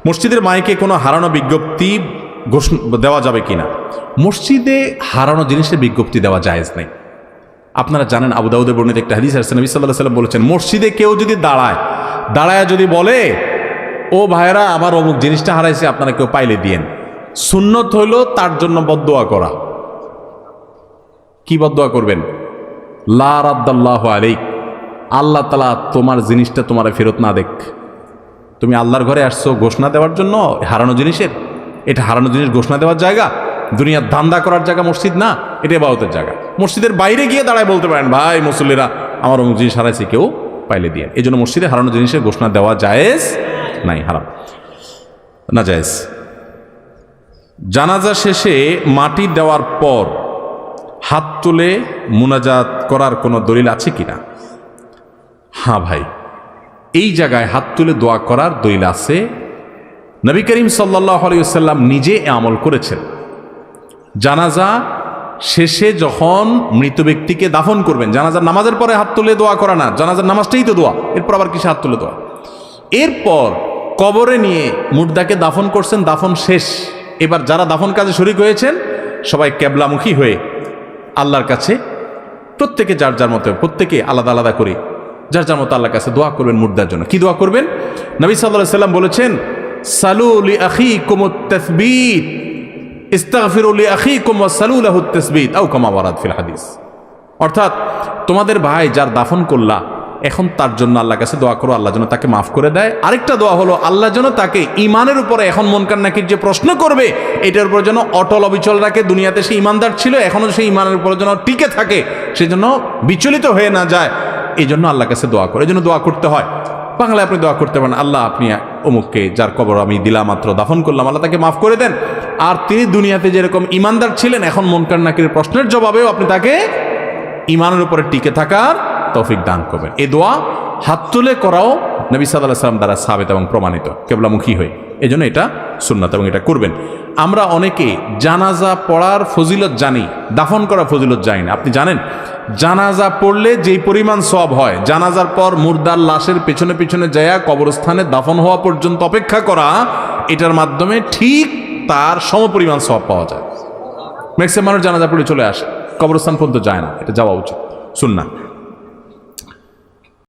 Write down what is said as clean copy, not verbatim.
মসজিদের মাইকে কোনো হারানো বিজ্ঞপ্তি দেওয়া যাবে কিনা? মসজিদে হারানো জিনিসের বিজ্ঞপ্তি দেওয়া জায়েজ নেই। আপনারা জানেন আবু দাউদে বর্ণিত একটা হাদিস আছে, নবী সাল্লাল্লাহু আলাইহি ওয়াসাল্লাম বলেছেন, মসজিদে কেউ যদি দাঁড়ায় যদি বলে, ও ভাইরা আমার অমুক জিনিসটা হারাইছে, আপনারা কেউ পাইলে দিয়েন। সুন্নত হইল তার জন্য বদদোয়া করা। কি বদদোয়া করবেন? লা রাদ্দাল্লাহু আলাইক, আল্লাহ তাআলা তোমার জিনিসটা তোমারে ফেরত না দেখ। তুমি আল্লাহর ঘরে আসছো ঘোষণা দেওয়ার জন্য হারানো জিনিসের, এটা হারানো জিনিস ঘোষণা দেওয়ার জায়গা, দুনিয়ার ধান্দা করার জায়গা মসজিদ না, এটা ইবাদতের জায়গা। মসজিদের বাইরে গিয়ে দাঁড়ায় বলতে পারেন, ভাই মুসল্লিরা আমার অমুক জিনিস হারাইছে, কেউ পাইলে দিয়ে। এই জন্য মসজিদে হারানো জিনিসের ঘোষণা দেওয়া জায়েজ নাই, হারাম না, জায়েজ। জানাজা শেষে মাটি দেওয়ার পর হাত তুলে মুনাজাত করার কোনো দলিল আছে কিনা? হ্যাঁ ভাই, এই জায়গায় হাত তুলে দোয়া করার দলিল আছে। নবী করিম সাল্লাল্লাহু আলাইহি ওয়াসাল্লাম নিজে আমল করেছেন। জানাজা শেষে যখন মৃত ব্যক্তিকে দাফন করবেন, জানাজার নামাজের পরে হাত তুলে দোয়া করা না, জানাজার নামাজটাই তো দোয়া, এরপর আবার কিসে হাত তুলে দোয়া? এরপর কবরে নিয়ে মুর্দাকে দাফন করছেন, দাফন শেষ। এবার যারা দাফন কাজে শরীক হয়েছেন সবাই কেবলামুখী হয়ে আল্লাহর কাছে প্রত্যেকে যার যার মতো, প্রত্যেকে আলাদা আলাদা করে যার যার মতো আল্লাহর কাছে দোয়া করবেন মুর্দার জন্য। কি দোয়া করবেন? নবী সাল্লাল্লাহু আলাইহি ওয়াসাল্লাম বলেছেন, সালু লি আখিকুমুত তাসবীত, ইস্তাগফিরু লি আখিকুম ওয়াসালু লাহুত তাসবীত, আও কামা ওয়ারাদ ফিল হাদিস। অর্থাৎ তোমাদের ভাই যার দাফন করলা, এখন তার জন্য আল্লাহর কাছে দোয়া করো, আল্লাহ যেন তাকে মাফ করে দেয়। আরেকটা দোয়া হলো, আল্লাহ যেন তাকে ইমানের উপরে, এখন মুনকার নাকির যে প্রশ্ন করবে এটার উপর যেন অটল অবিচল রাখে। দুনিয়াতে সে ইমানদার ছিল, এখনও সেই ইমানের উপরে যেন টিকে থাকে, সে যেন বিচলিত হয়ে না যায়, এই জন্য আল্লাহর কাছে দোয়া করে। এই জন্য দোয়া করতে হয়। বাংলায় আপনি দোয়া করতে পারেন, আল্লাহ আপনি অমুককে যার কবর আমি দিলা মাত্র দাফন করলাম, আল্লাহ তাকে মাফ করে দেন। আর তিনি দুনিয়াতে যেরকম ইমানদার ছিলেন, এখন মুনকার নাকিরের প্রশ্নের জবাবেও আপনি তাকে ইমানের উপরে টিকে থাকার তৌফিক দান করবেন। এই দোয়া হাত তুলে করাও নবী সাল্লাল্লাহু আলাইহি ওয়াসাল্লাম দ্বারা সাবিত এবং প্রমাণিত, কেবলামুখী হয়ে। এই জন্য এটা সুন্নাত এবং এটা করবেন। আমরা অনেকে জানাজা পড়ার ফজিলত জানি, দাফন করার ফজিলত জানি না। আপনি জানেন জানাজা পড়লে যেই পরিমাণ সওয়াব হয়, জানাজার পর মুর্দার লাশের পেছনে পেছনে যায়া কবরস্থানে দাফন হওয়া পর্যন্ত অপেক্ষা করা, এটার মাধ্যমে ঠিক তার সমপরিমাণ সওয়াব পাওয়া যায়। ম্যাক্সিমাম মানুষ জানাজা পড়ে চলে আসে, কবরস্থান পর্যন্ত যায় না। এটা যাওয়া উচিত, সুন্নাহ।